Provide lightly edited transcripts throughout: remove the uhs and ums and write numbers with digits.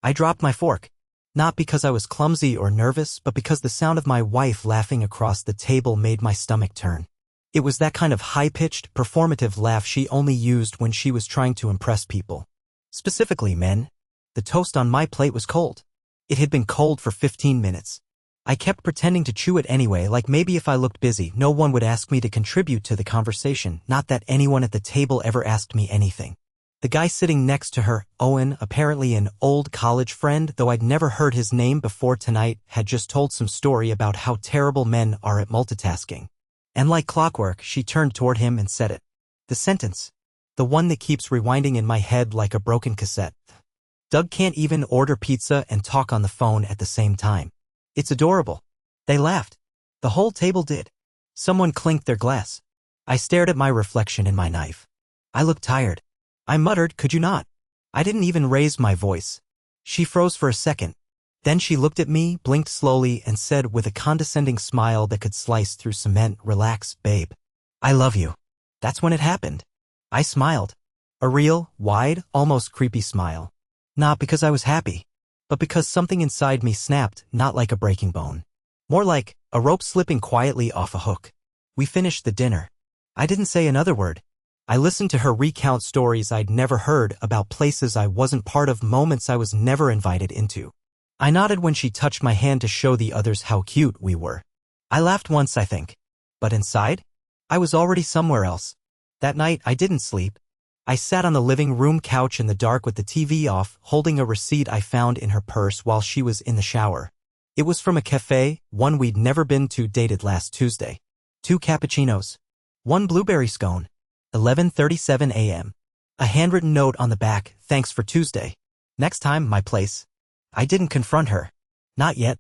I dropped my fork. Not because I was clumsy or nervous, but because the sound of my wife laughing across the table made my stomach turn. It was that kind of high-pitched, performative laugh she only used when she was trying to impress people. Specifically men. The toast on my plate was cold. It had been cold for 15 minutes. I kept pretending to chew it anyway, like maybe if I looked busy, no one would ask me to contribute to the conversation, not that anyone at the table ever asked me anything. The guy sitting next to her, Owen, apparently an old college friend, though I'd never heard his name before tonight, had just told some story about how terrible men are at multitasking. And like clockwork, she turned toward him and said it. The sentence. The one that keeps rewinding in my head like a broken cassette. Doug can't even order pizza and talk on the phone at the same time. It's adorable. They laughed. The whole table did. Someone clinked their glass. I stared at my reflection in my knife. I looked tired. I muttered, could you not? I didn't even raise my voice. She froze for a second. Then she looked at me, blinked slowly, and said with a condescending smile that could slice through cement, relax, babe. I love you. That's when it happened. I smiled. A real, wide, almost creepy smile. Not because I was happy, but because something inside me snapped, not like a breaking bone. More like a rope slipping quietly off a hook. We finished the dinner. I didn't say another word. I listened to her recount stories I'd never heard about places I wasn't part of, moments I was never invited into. I nodded when she touched my hand to show the others how cute we were. I laughed once, I think. But inside, I was already somewhere else. That night, I didn't sleep. I sat on the living room couch in the dark with the TV off, holding a receipt I found in her purse while she was in the shower. It was from a cafe, one we'd never been to, dated last Tuesday. 2 cappuccinos. 1 blueberry scone. 11:37 a.m. A handwritten note on the back, thanks for Tuesday. Next time, my place. I didn't confront her. Not yet.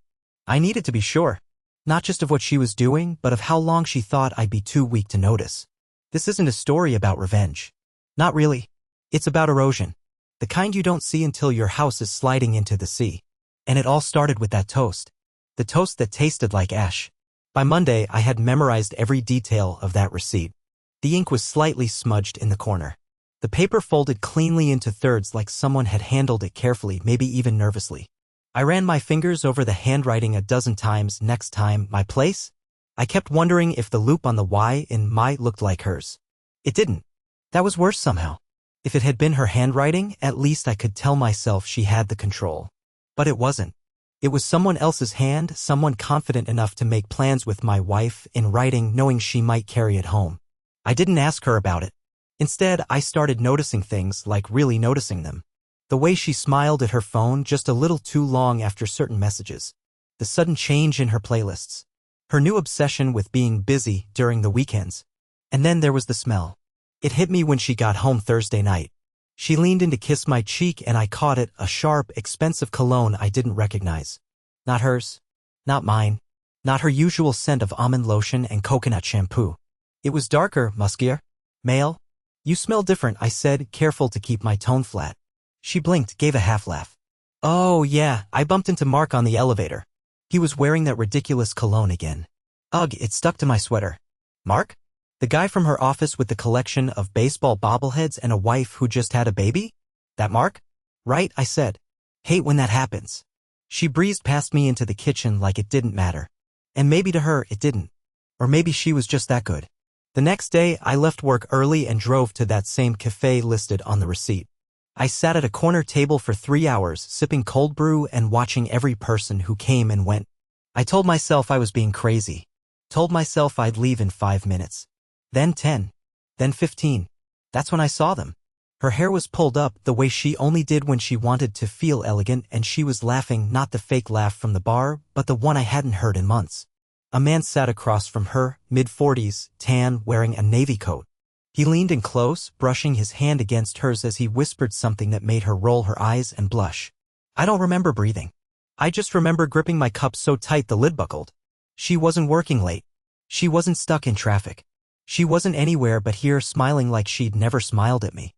I needed to be sure. Not just of what she was doing, but of how long she thought I'd be too weak to notice. This isn't a story about revenge. Not really. It's about erosion. The kind you don't see until your house is sliding into the sea. And it all started with that toast. The toast that tasted like ash. By Monday, I had memorized every detail of that receipt. The ink was slightly smudged in the corner. The paper folded cleanly into thirds like someone had handled it carefully, maybe even nervously. I ran my fingers over the handwriting a dozen times. Next time, my place? I kept wondering if the loop on the Y in my looked like hers. It didn't. That was worse somehow. If it had been her handwriting, at least I could tell myself she had the control. But it wasn't. It was someone else's hand, someone confident enough to make plans with my wife in writing, knowing she might carry it home. I didn't ask her about it. Instead, I started noticing things, like really noticing them. The way she smiled at her phone just a little too long after certain messages. The sudden change in her playlists. Her new obsession with being busy during the weekends. And then there was the smell. It hit me when she got home Thursday night. She leaned in to kiss my cheek and I caught it, a sharp, expensive cologne I didn't recognize. Not hers. Not mine. Not her usual scent of almond lotion and coconut shampoo. It was darker, muskier. Male. You smell different, I said, careful to keep my tone flat. She blinked, gave a half laugh. Oh yeah, I bumped into Mark on the elevator. He was wearing that ridiculous cologne again. Ugh, it stuck to my sweater. Mark? The guy from her office with the collection of baseball bobbleheads and a wife who just had a baby? That Mark? Right, I said. Hate when that happens. She breezed past me into the kitchen like it didn't matter. And maybe to her, it didn't. Or maybe she was just that good. The next day, I left work early and drove to that same cafe listed on the receipt. I sat at a corner table for 3 hours, sipping cold brew and watching every person who came and went. I told myself I was being crazy. Told myself I'd leave in 5 minutes. Then 10. Then 15. That's when I saw them. Her hair was pulled up the way she only did when she wanted to feel elegant, and she was laughing, not the fake laugh from the bar, but the one I hadn't heard in months. A man sat across from her, mid-40s, tan, wearing a navy coat. He leaned in close, brushing his hand against hers as he whispered something that made her roll her eyes and blush. I don't remember breathing. I just remember gripping my cup so tight the lid buckled. She wasn't working late. She wasn't stuck in traffic. She wasn't anywhere but here, smiling like she'd never smiled at me.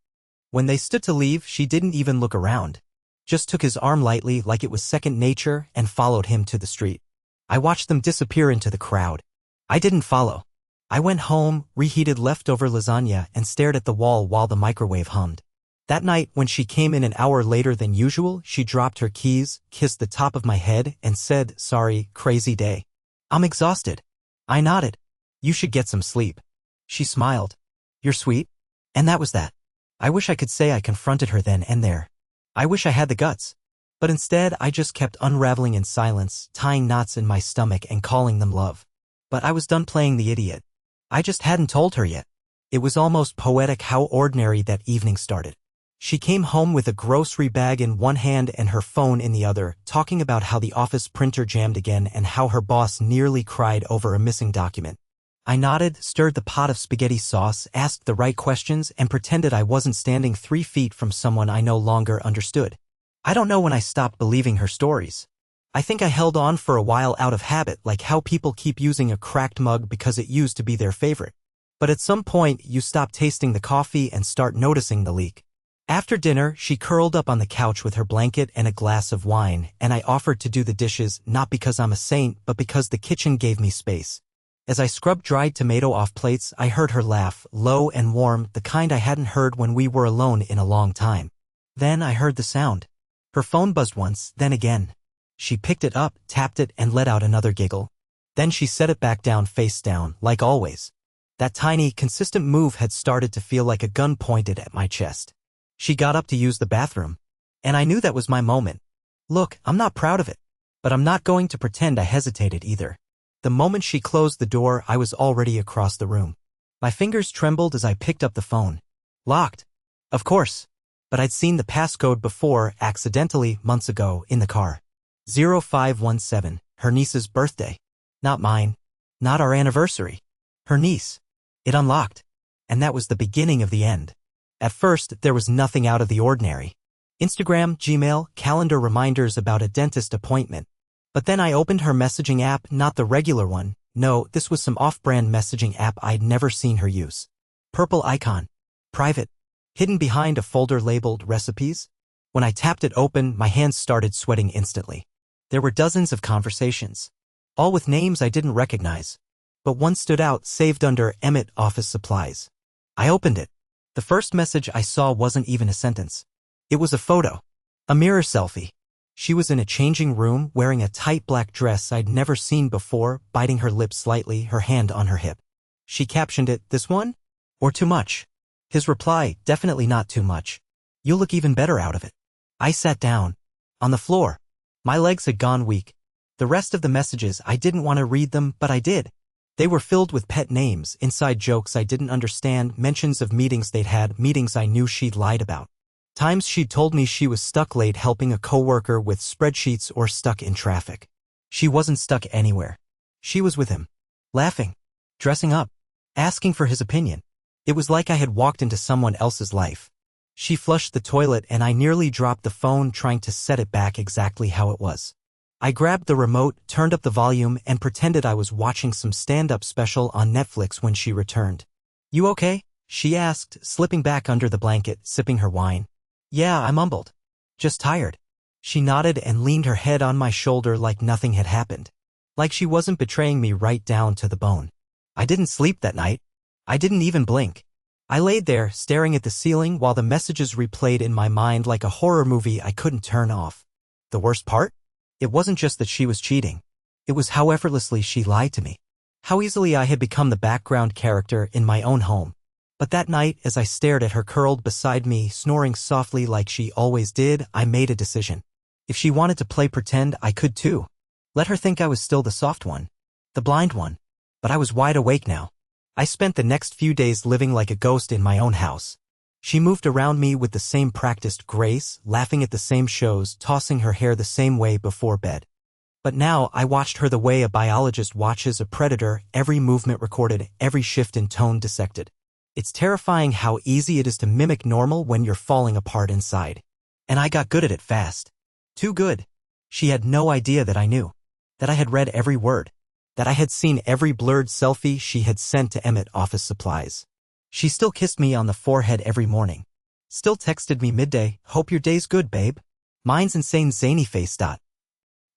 When they stood to leave, she didn't even look around. Just took his arm lightly like it was second nature and followed him to the street. I watched them disappear into the crowd. I didn't follow. I went home, reheated leftover lasagna, and stared at the wall while the microwave hummed. That night, when she came in an hour later than usual, she dropped her keys, kissed the top of my head, and said, "Sorry, crazy day. I'm exhausted." I nodded. "You should get some sleep." She smiled. "You're sweet." And that was that. I wish I could say I confronted her then and there. I wish I had the guts. But instead, I just kept unraveling in silence, tying knots in my stomach and calling them love. But I was done playing the idiot. I just hadn't told her yet. It was almost poetic how ordinary that evening started. She came home with a grocery bag in one hand and her phone in the other, talking about how the office printer jammed again and how her boss nearly cried over a missing document. I nodded, stirred the pot of spaghetti sauce, asked the right questions, and pretended I wasn't standing 3 feet from someone I no longer understood. I don't know when I stopped believing her stories. I think I held on for a while out of habit, like how people keep using a cracked mug because it used to be their favorite. But at some point, you stop tasting the coffee and start noticing the leak. After dinner, she curled up on the couch with her blanket and a glass of wine, and I offered to do the dishes, not because I'm a saint, but because the kitchen gave me space. As I scrubbed dried tomato off plates, I heard her laugh, low and warm, the kind I hadn't heard when we were alone in a long time. Then I heard the sound. Her phone buzzed once, then again. She picked it up, tapped it, and let out another giggle. Then she set it back down face down, like always. That tiny, consistent move had started to feel like a gun pointed at my chest. She got up to use the bathroom. And I knew that was my moment. Look, I'm not proud of it. But I'm not going to pretend I hesitated either. The moment she closed the door, I was already across the room. My fingers trembled as I picked up the phone. Locked. Of course. But I'd seen the passcode before, accidentally, months ago, in the car. 0517, her niece's birthday. Not mine. Not our anniversary. Her niece. It unlocked. And that was the beginning of the end. At first, there was nothing out of the ordinary. Instagram, Gmail, calendar reminders about a dentist appointment. But then I opened her messaging app, not the regular one. No, this was some off-brand messaging app I'd never seen her use. Purple icon. Private. Hidden behind a folder labeled recipes. When I tapped it open, my hands started sweating instantly. There were dozens of conversations. All with names I didn't recognize. But one stood out, saved under Emmett Office Supplies. I opened it. The first message I saw wasn't even a sentence. It was a photo. A mirror selfie. She was in a changing room, wearing a tight black dress I'd never seen before, biting her lips slightly, her hand on her hip. She captioned it, "This one? Or too much?" His reply, "Definitely not too much. You'll look even better out of it." I sat down. On the floor. My legs had gone weak. The rest of the messages, I didn't want to read them, but I did. They were filled with pet names, inside jokes I didn't understand, mentions of meetings they'd had, meetings I knew she'd lied about. Times she'd told me she was stuck late helping a coworker with spreadsheets or stuck in traffic. She wasn't stuck anywhere. She was with him. Laughing. Dressing up. Asking for his opinion. It was like I had walked into someone else's life. She flushed the toilet and I nearly dropped the phone trying to set it back exactly how it was. I grabbed the remote, turned up the volume, and pretended I was watching some stand-up special on Netflix when she returned. "You okay?" she asked, slipping back under the blanket, sipping her wine. "Yeah," I mumbled. "Just tired." She nodded and leaned her head on my shoulder like nothing had happened. Like she wasn't betraying me right down to the bone. I didn't sleep that night. I didn't even blink. I laid there, staring at the ceiling while the messages replayed in my mind like a horror movie I couldn't turn off. The worst part? It wasn't just that she was cheating. It was how effortlessly she lied to me. How easily I had become the background character in my own home. But that night, as I stared at her curled beside me, snoring softly like she always did, I made a decision. If she wanted to play pretend, I could too. Let her think I was still the soft one. The blind one. But I was wide awake now. I spent the next few days living like a ghost in my own house. She moved around me with the same practiced grace, laughing at the same shows, tossing her hair the same way before bed. But now I watched her the way a biologist watches a predator, every movement recorded, every shift in tone dissected. It's terrifying how easy it is to mimic normal when you're falling apart inside. And I got good at it fast. Too good. She had no idea that I knew. That I had read every word. That I had seen every blurred selfie she had sent to Emmett Office Supplies. She still kissed me on the forehead every morning. Still texted me midday, "Hope your day's good, babe." Mine's insane zany face.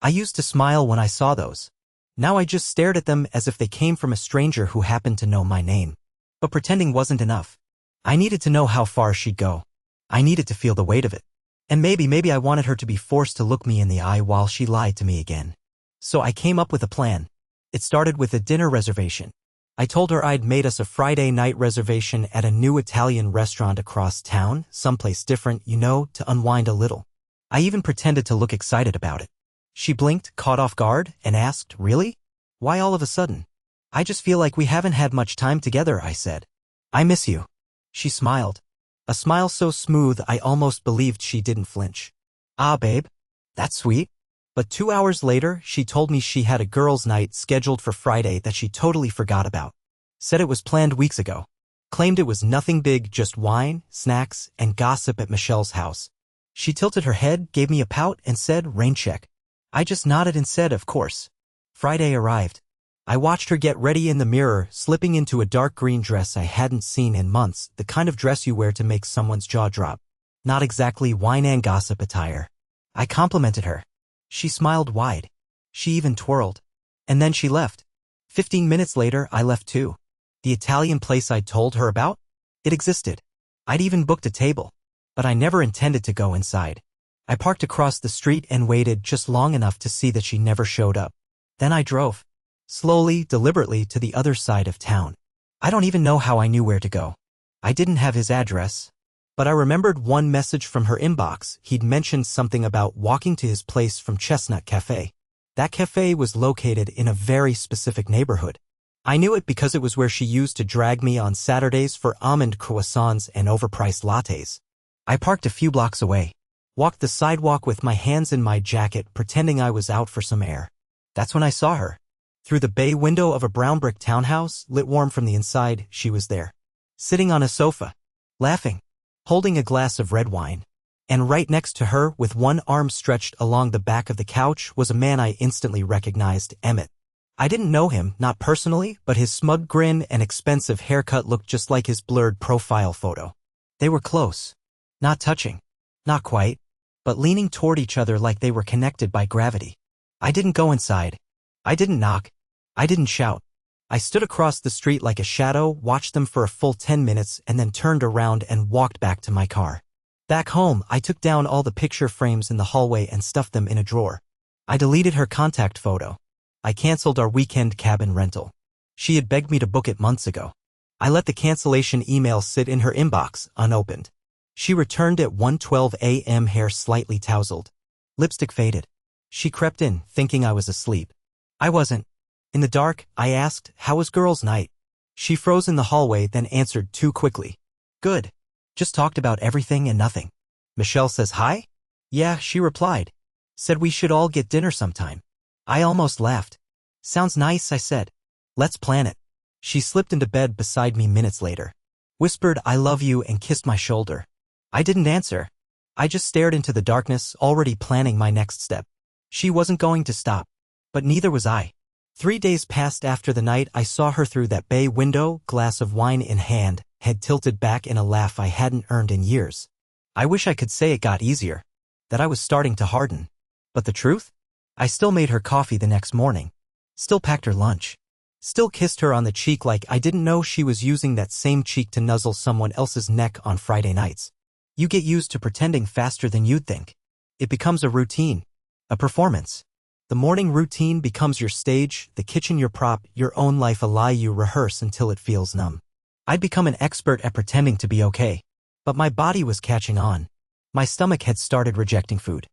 I used to smile when I saw those. Now I just stared at them as if they came from a stranger who happened to know my name. But pretending wasn't enough. I needed to know how far she'd go. I needed to feel the weight of it. And maybe I wanted her to be forced to look me in the eye while she lied to me again. So I came up with a plan. It started with a dinner reservation. I told her I'd made us a Friday night reservation at a new Italian restaurant across town, someplace different, to unwind a little. I even pretended to look excited about it. She blinked, caught off guard, and asked, "Really? Why all of a sudden?" "I just feel like we haven't had much time together," I said. "I miss you." She smiled. A smile so smooth I almost believed she didn't flinch. "Ah, babe. That's sweet." But 2 hours later, she told me she had a girls' night scheduled for Friday that she totally forgot about. Said it was planned weeks ago. Claimed it was nothing big, just wine, snacks, and gossip at Michelle's house. She tilted her head, gave me a pout, and said, "Rain check." I just nodded and said, "Of course." Friday arrived. I watched her get ready in the mirror, slipping into a dark green dress I hadn't seen in months, the kind of dress you wear to make someone's jaw drop. Not exactly wine and gossip attire. I complimented her. She smiled wide. She even twirled. And then she left. 15 minutes later, I left too. The Italian place I'd told her about? It existed. I'd even booked a table. But I never intended to go inside. I parked across the street and waited just long enough to see that she never showed up. Then I drove. Slowly, deliberately, to the other side of town. I don't even know how I knew where to go. I didn't have his address. But I remembered one message from her inbox. He'd mentioned something about walking to his place from Chestnut Cafe. That cafe was located in a very specific neighborhood. I knew it because it was where she used to drag me on Saturdays for almond croissants and overpriced lattes. I parked a few blocks away. Walked the sidewalk with my hands in my jacket, pretending I was out for some air. That's when I saw her. Through the bay window of a brown brick townhouse, lit warm from the inside, she was there. Sitting on a sofa. Laughing. Holding a glass of red wine. And right next to her, with one arm stretched along the back of the couch, was a man I instantly recognized, Emmett. I didn't know him, not personally, but his smug grin and expensive haircut looked just like his blurred profile photo. They were close. Not touching. Not quite. But leaning toward each other like they were connected by gravity. I didn't go inside. I didn't knock. I didn't shout. I stood across the street like a shadow, watched them for a full 10 minutes, and then turned around and walked back to my car. Back home, I took down all the picture frames in the hallway and stuffed them in a drawer. I deleted her contact photo. I canceled our weekend cabin rental. She had begged me to book it months ago. I let the cancellation email sit in her inbox, unopened. She returned at 1:12 a.m., hair slightly tousled. Lipstick faded. She crept in, thinking I was asleep. I wasn't. In the dark, I asked, "How was girls' night?" She froze in the hallway, then answered too quickly. "Good. Just talked about everything and nothing." "Michelle says hi?" "Yeah," she replied. "Said we should all get dinner sometime." I almost laughed. "Sounds nice," I said. "Let's plan it." She slipped into bed beside me minutes later. Whispered, "I love you," and kissed my shoulder. I didn't answer. I just stared into the darkness, already planning my next step. She wasn't going to stop. But neither was I. 3 days passed after the night I saw her through that bay window, glass of wine in hand, head tilted back in a laugh I hadn't earned in years. I wish I could say it got easier. That I was starting to harden. But the truth? I still made her coffee the next morning. Still packed her lunch. Still kissed her on the cheek like I didn't know she was using that same cheek to nuzzle someone else's neck on Friday nights. You get used to pretending faster than you'd think. It becomes a routine. A performance. The morning routine becomes your stage, the kitchen your prop, your own life a lie you rehearse until it feels numb. I'd become an expert at pretending to be okay. But my body was catching on. My stomach had started rejecting food.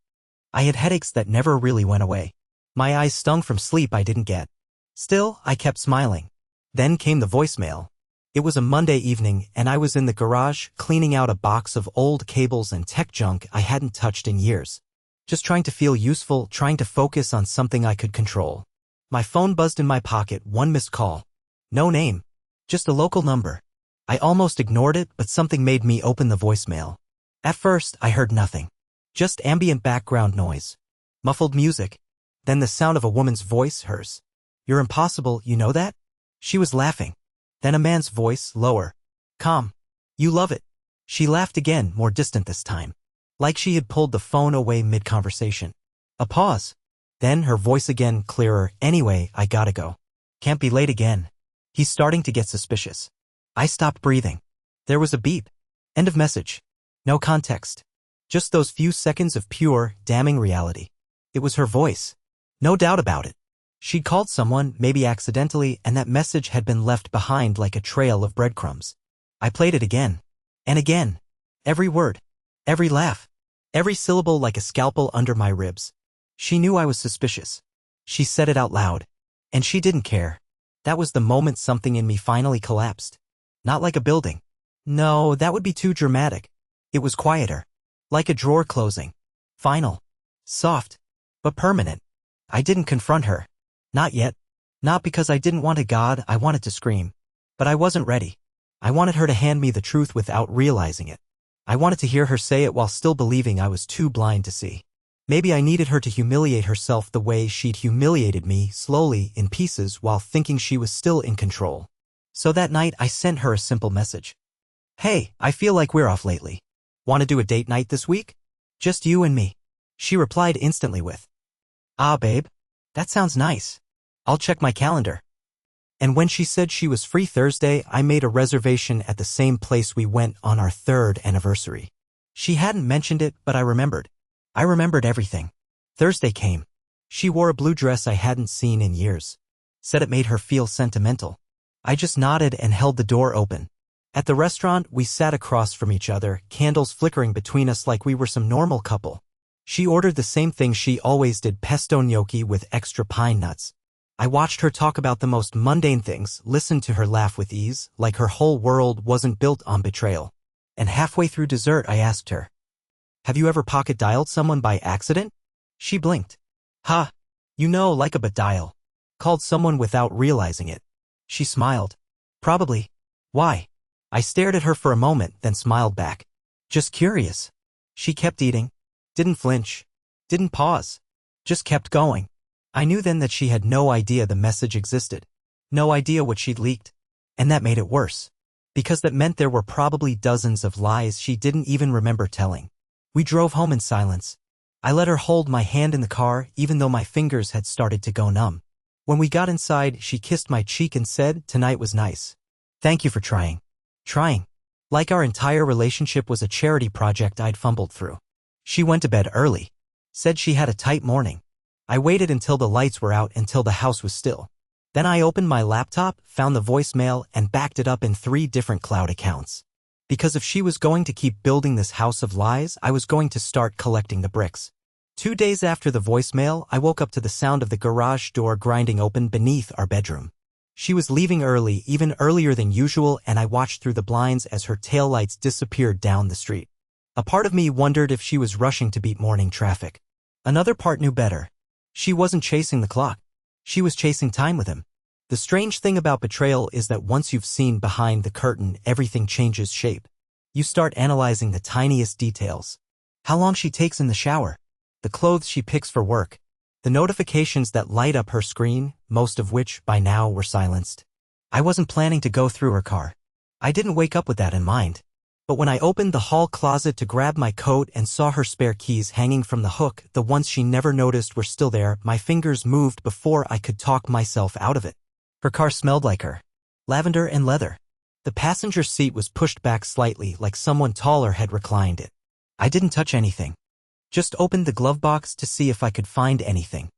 I had headaches that never really went away. My eyes stung from sleep I didn't get. Still, I kept smiling. Then came the voicemail. It was a Monday evening, and I was in the garage, cleaning out a box of old cables and tech junk I hadn't touched in years. Just trying to feel useful, trying to focus on something I could control. My phone buzzed in my pocket, one missed call. No name. Just a local number. I almost ignored it, but something made me open the voicemail. At first, I heard nothing. Just ambient background noise. Muffled music. Then the sound of a woman's voice, hers. "You're impossible, you know that?" She was laughing. Then a man's voice, lower. "Calm. You love it." She laughed again, more distant this time. Like she had pulled the phone away mid-conversation. A pause. Then her voice again, clearer. "Anyway, I gotta go. Can't be late again." He's starting to get suspicious. I stopped breathing. There was a beep. End of message. No context. Just those few seconds of pure, damning reality. It was her voice. No doubt about it. She'd called someone, maybe accidentally, and that message had been left behind like a trail of breadcrumbs. I played it again. And again. Every word. Every laugh. Every syllable like a scalpel under my ribs. She knew I was suspicious. She said it out loud. And she didn't care. That was the moment something in me finally collapsed. Not like a building. No, that would be too dramatic. It was quieter. Like a drawer closing. Final. Soft. But permanent. I didn't confront her. Not yet. Not because I didn't want a god, I wanted to scream. But I wasn't ready. I wanted her to hand me the truth without realizing it. I wanted to hear her say it while still believing I was too blind to see. Maybe I needed her to humiliate herself the way she'd humiliated me, slowly, in pieces, while thinking she was still in control. So that night I sent her a simple message. Hey, I feel like we're off lately. Want to do a date night this week? Just you and me. She replied instantly with, "Ah, babe. That sounds nice. I'll check my calendar." And when she said she was free Thursday, I made a reservation at the same place we went on our 3rd anniversary. She hadn't mentioned it, but I remembered. I remembered everything. Thursday came. She wore a blue dress I hadn't seen in years. Said it made her feel sentimental. I just nodded and held the door open. At the restaurant, we sat across from each other, candles flickering between us like we were some normal couple. She ordered the same thing she always did, pesto gnocchi with extra pine nuts. I watched her talk about the most mundane things, listened to her laugh with ease, like her whole world wasn't built on betrayal. And halfway through dessert I asked her, "Have you ever pocket-dialed someone by accident?" She blinked. "Ha! You know, like a but-dial. Called someone without realizing it." She smiled. "Probably. Why?" I stared at her for a moment, then smiled back. "Just curious." She kept eating. Didn't flinch. Didn't pause. Just kept going. I knew then that she had no idea the message existed. No idea what she'd leaked. And that made it worse. Because that meant there were probably dozens of lies she didn't even remember telling. We drove home in silence. I let her hold my hand in the car, even though my fingers had started to go numb. When we got inside, she kissed my cheek and said, "Tonight was nice. Thank you for trying." Trying. Like our entire relationship was a charity project I'd fumbled through. She went to bed early. Said she had a tight morning. I waited until the lights were out, until the house was still. Then I opened my laptop, found the voicemail, and backed it up in 3 different cloud accounts. Because if she was going to keep building this house of lies, I was going to start collecting the bricks. 2 days after the voicemail, I woke up to the sound of the garage door grinding open beneath our bedroom. She was leaving early, even earlier than usual, and I watched through the blinds as her taillights disappeared down the street. A part of me wondered if she was rushing to beat morning traffic. Another part knew better. She wasn't chasing the clock. She was chasing time with him. The strange thing about betrayal is that once you've seen behind the curtain, everything changes shape. You start analyzing the tiniest details. How long she takes in the shower. The clothes she picks for work. The notifications that light up her screen, most of which, by now, were silenced. I wasn't planning to go through her car. I didn't wake up with that in mind. But when I opened the hall closet to grab my coat and saw her spare keys hanging from the hook, the ones she never noticed were still there, my fingers moved before I could talk myself out of it. Her car smelled like her. Lavender and leather. The passenger seat was pushed back slightly, like someone taller had reclined it. I didn't touch anything. Just opened the glove box to see if I could find anything.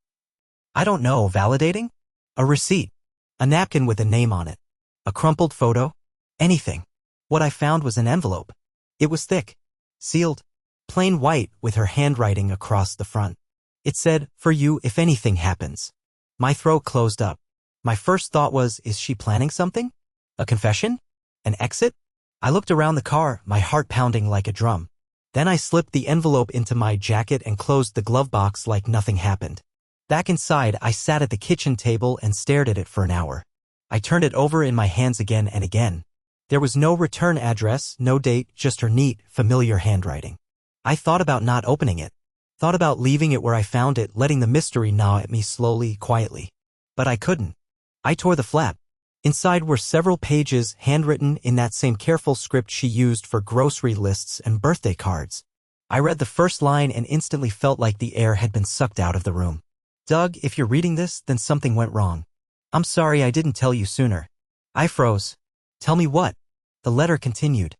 I don't know, validating? A receipt. A napkin with a name on it. A crumpled photo. Anything. What I found was an envelope. It was thick. Sealed. Plain white with her handwriting across the front. It said, "For you if anything happens." My throat closed up. My first thought was, is she planning something? A confession? An exit? I looked around the car, my heart pounding like a drum. Then I slipped the envelope into my jacket and closed the glove box like nothing happened. Back inside, I sat at the kitchen table and stared at it for an hour. I turned it over in my hands again and again. There was no return address, no date, just her neat, familiar handwriting. I thought about not opening it. Thought about leaving it where I found it, letting the mystery gnaw at me slowly, quietly. But I couldn't. I tore the flap. Inside were several pages, handwritten in that same careful script she used for grocery lists and birthday cards. I read the first line and instantly felt like the air had been sucked out of the room. "Doug, if you're reading this, then something went wrong. I'm sorry I didn't tell you sooner." I froze. "Tell me what?" The letter continued.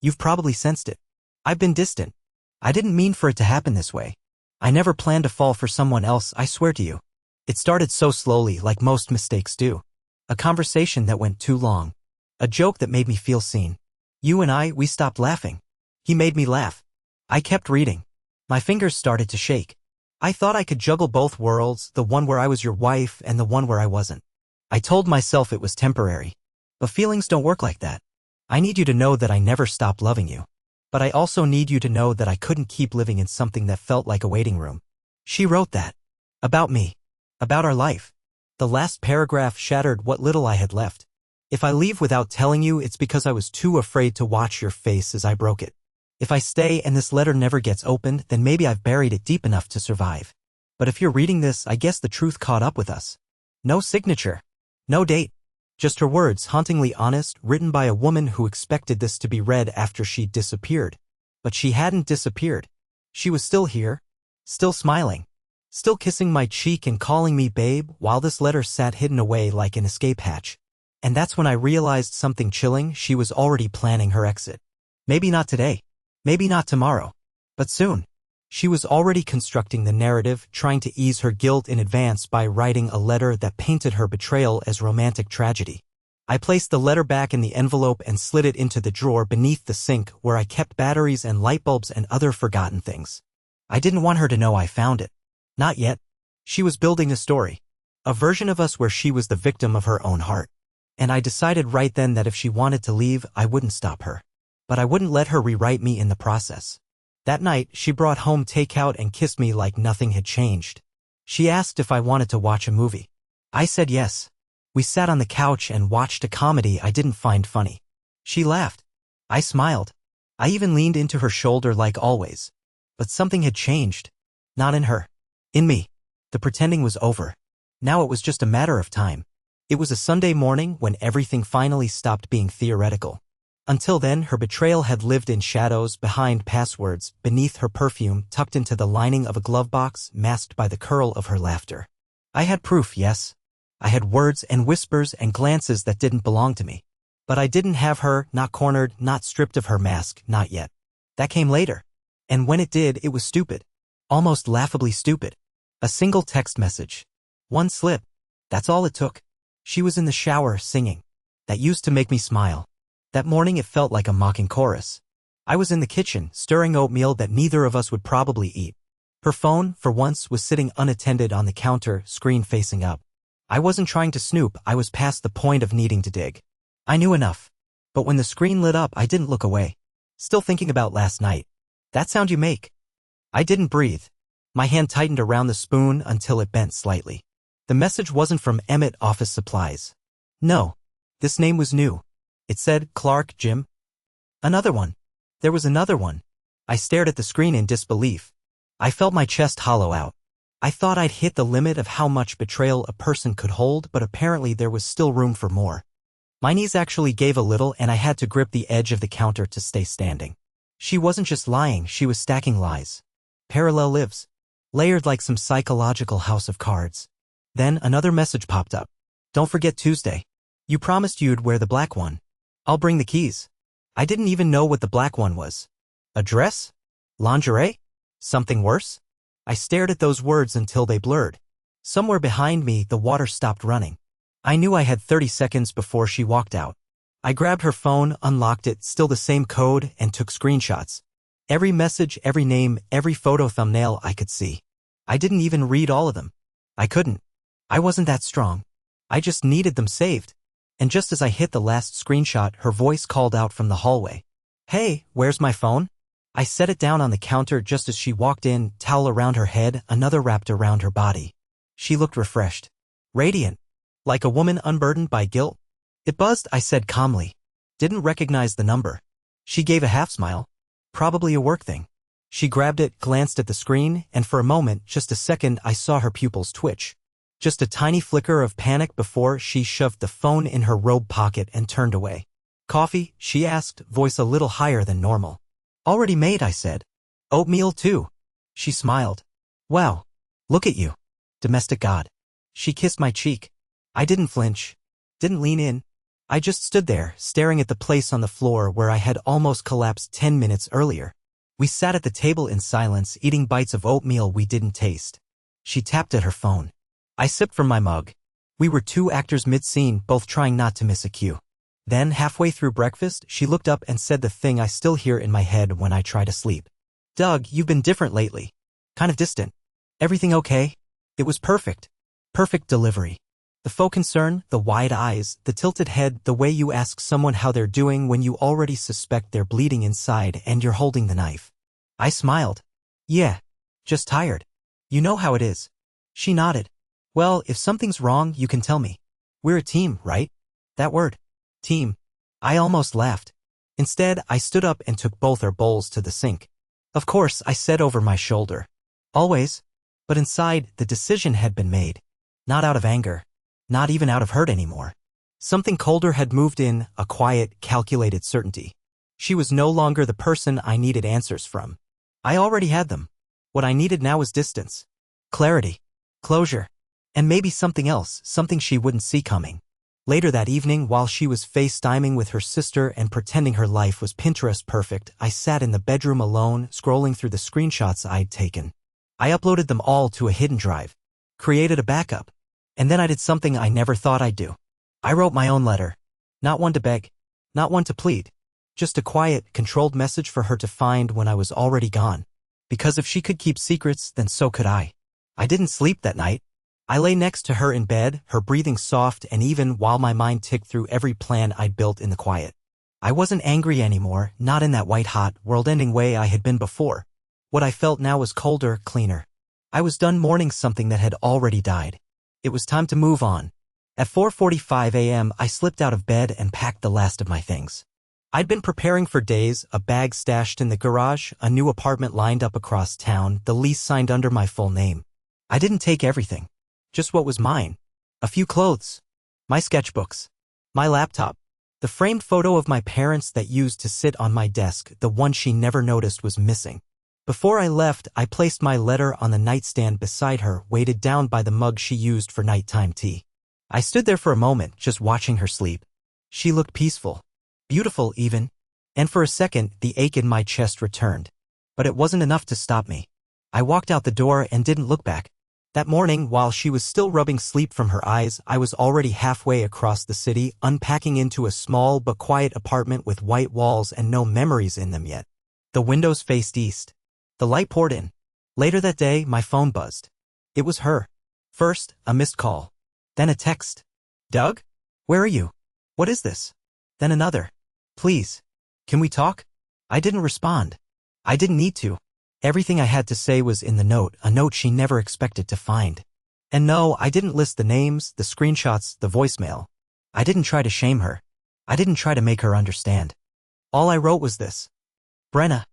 "You've probably sensed it. I've been distant. I didn't mean for it to happen this way. I never planned to fall for someone else, I swear to you. It started so slowly, like most mistakes do. A conversation that went too long. A joke that made me feel seen. We stopped laughing. He made me laugh. I kept reading. My fingers started to shake. I thought I could juggle both worlds, the one where I was your wife and the one where I wasn't. I told myself it was temporary. But feelings don't work like that. I need you to know that I never stopped loving you. But I also need you to know that I couldn't keep living in something that felt like a waiting room. She wrote that. About me. About our life. The last paragraph shattered what little I had left. If I leave without telling you, it's because I was too afraid to watch your face as I broke it. If I stay and this letter never gets opened, then maybe I've buried it deep enough to survive. But if you're reading this, I guess the truth caught up with us. No signature. No date. Just her words, hauntingly honest, written by a woman who expected this to be read after she'd disappeared. But she hadn't disappeared. She was still here. Still smiling. Still kissing my cheek and calling me babe, while this letter sat hidden away like an escape hatch. And that's when I realized something chilling. She was already planning her exit. Maybe not today. Maybe not tomorrow. But soon. She was already constructing the narrative, trying to ease her guilt in advance by writing a letter that painted her betrayal as romantic tragedy. I placed the letter back in the envelope and slid it into the drawer beneath the sink where I kept batteries and light bulbs and other forgotten things. I didn't want her to know I found it. Not yet. She was building a story. A version of us where she was the victim of her own heart. And I decided right then that if she wanted to leave, I wouldn't stop her. But I wouldn't let her rewrite me in the process. That night, she brought home takeout and kissed me like nothing had changed. She asked if I wanted to watch a movie. I said yes. We sat on the couch and watched a comedy I didn't find funny. She laughed. I smiled. I even leaned into her shoulder like always. But something had changed. Not in her. In me. The pretending was over. Now it was just a matter of time. It was a Sunday morning when everything finally stopped being theoretical. Until then, her betrayal had lived in shadows, behind passwords, beneath her perfume, tucked into the lining of a glove box, masked by the curl of her laughter. I had proof, yes. I had words and whispers and glances that didn't belong to me. But I didn't have her, not cornered, not stripped of her mask, not yet. That came later. And when it did, it was stupid. Almost laughably stupid. A single text message. One slip. That's all it took. She was in the shower, singing. That used to make me smile. That morning it felt like a mocking chorus. I was in the kitchen, stirring oatmeal that neither of us would probably eat. Her phone, for once, was sitting unattended on the counter, screen facing up. I wasn't trying to snoop, I was past the point of needing to dig. I knew enough. But when the screen lit up, I didn't look away. Still thinking about last night. That sound you make. I didn't breathe. My hand tightened around the spoon until it bent slightly. The message wasn't from Emmett Office Supplies. No. This name was new. It said, Clark, Jim. Another one. There was another one. I stared at the screen in disbelief. I felt my chest hollow out. I thought I'd hit the limit of how much betrayal a person could hold, but apparently there was still room for more. My knees actually gave a little and I had to grip the edge of the counter to stay standing. She wasn't just lying, she was stacking lies. Parallel lives. Layered like some psychological house of cards. Then another message popped up. Don't forget Tuesday. You promised you'd wear the black one. I'll bring the keys. I didn't even know what the black one was. A dress? Lingerie? Something worse? I stared at those words until they blurred. Somewhere behind me, the water stopped running. I knew I had 30 seconds before she walked out. I grabbed her phone, unlocked it, still the same code, and took screenshots. Every message, every name, every photo thumbnail I could see. I didn't even read all of them. I couldn't. I wasn't that strong. I just needed them saved. And just as I hit the last screenshot, her voice called out from the hallway. Hey, where's my phone? I set it down on the counter just as she walked in, towel around her head, another wrapped around her body. She looked refreshed. Radiant. Like a woman unburdened by guilt. It buzzed, I said calmly. Didn't recognize the number. She gave a half smile. Probably a work thing. She grabbed it, glanced at the screen, and for a moment, just a second, I saw her pupils twitch. Just a tiny flicker of panic before she shoved the phone in her robe pocket and turned away. Coffee? She asked, voice a little higher than normal. Already made, I said. Oatmeal too. She smiled. Wow. Look at you. Domestic god. She kissed my cheek. I didn't flinch. Didn't lean in. I just stood there, staring at the place on the floor where I had almost collapsed 10 minutes earlier. We sat at the table in silence, eating bites of oatmeal we didn't taste. She tapped at her phone. I sipped from my mug. We were two actors mid-scene, both trying not to miss a cue. Then, halfway through breakfast, she looked up and said the thing I still hear in my head when I try to sleep. "Doug, you've been different lately. Kind of distant. Everything okay?" It was perfect. Perfect delivery. The faux concern, the wide eyes, the tilted head, the way you ask someone how they're doing when you already suspect they're bleeding inside and you're holding the knife. I smiled. "Yeah. Just tired. You know how it is." She nodded. "Well, if something's wrong, you can tell me. We're a team, right? That word. Team." I almost laughed. Instead, I stood up and took both our bowls to the sink. "Of course," I said over my shoulder. "Always." But inside, the decision had been made. Not out of anger. Not even out of hurt anymore. Something colder had moved in, a quiet, calculated certainty. She was no longer the person I needed answers from. I already had them. What I needed now was distance. Clarity. Closure. And maybe something else, something she wouldn't see coming. Later that evening, while she was FaceTiming with her sister and pretending her life was Pinterest perfect, I sat in the bedroom alone, scrolling through the screenshots I'd taken. I uploaded them all to a hidden drive. Created a backup. And then I did something I never thought I'd do. I wrote my own letter. Not one to beg. Not one to plead. Just a quiet, controlled message for her to find when I was already gone. Because if she could keep secrets, then so could I. I didn't sleep that night. I lay next to her in bed, her breathing soft and even while my mind ticked through every plan I'd built in the quiet. I wasn't angry anymore, not in that white-hot, world-ending way I had been before. What I felt now was colder, cleaner. I was done mourning something that had already died. It was time to move on. At 4:45 a.m., I slipped out of bed and packed the last of my things. I'd been preparing for days, a bag stashed in the garage, a new apartment lined up across town, the lease signed under my full name. I didn't take everything. Just what was mine. A few clothes. My sketchbooks. My laptop. The framed photo of my parents that used to sit on my desk, the one she never noticed was missing. Before I left, I placed my letter on the nightstand beside her, weighted down by the mug she used for nighttime tea. I stood there for a moment, just watching her sleep. She looked peaceful. Beautiful, even. And for a second, the ache in my chest returned. But it wasn't enough to stop me. I walked out the door and didn't look back. That morning, while she was still rubbing sleep from her eyes, I was already halfway across the city, unpacking into a small but quiet apartment with white walls and no memories in them yet. The windows faced east. The light poured in. Later that day, my phone buzzed. It was her. First, a missed call. Then a text. "Doug? Where are you? What is this?" Then another. "Please. Can we talk?" I didn't respond. I didn't need to. Everything I had to say was in the note, a note she never expected to find. And no, I didn't list the names, the screenshots, the voicemail. I didn't try to shame her. I didn't try to make her understand. All I wrote was this. "Brenna.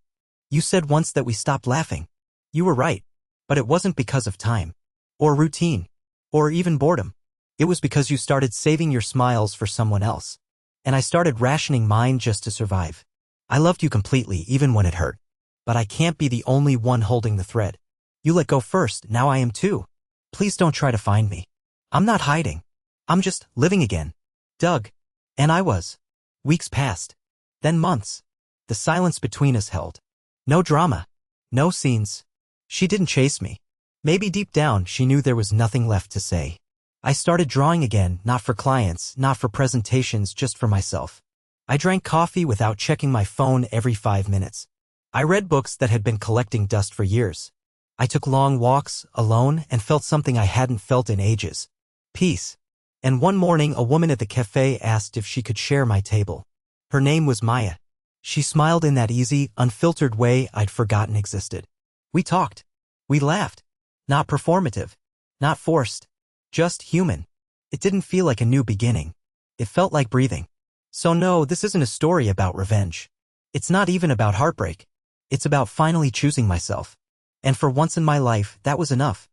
You said once that we stopped laughing. You were right. But it wasn't because of time. Or routine. Or even boredom. It was because you started saving your smiles for someone else. And I started rationing mine just to survive. I loved you completely, even when it hurt. But I can't be the only one holding the thread. You let go first, now I am too. Please don't try to find me. I'm not hiding. I'm just living again. Doug." And I was. Weeks passed. Then months. The silence between us held. No drama. No scenes. She didn't chase me. Maybe deep down she knew there was nothing left to say. I started drawing again, not for clients, not for presentations, just for myself. I drank coffee without checking my phone every 5 minutes. I read books that had been collecting dust for years. I took long walks, alone, and felt something I hadn't felt in ages. Peace. And one morning a woman at the cafe asked if she could share my table. Her name was Maya. She smiled in that easy, unfiltered way I'd forgotten existed. We talked. We laughed. Not performative. Not forced. Just human. It didn't feel like a new beginning. It felt like breathing. So no, this isn't a story about revenge. It's not even about heartbreak. It's about finally choosing myself. And for once in my life, that was enough.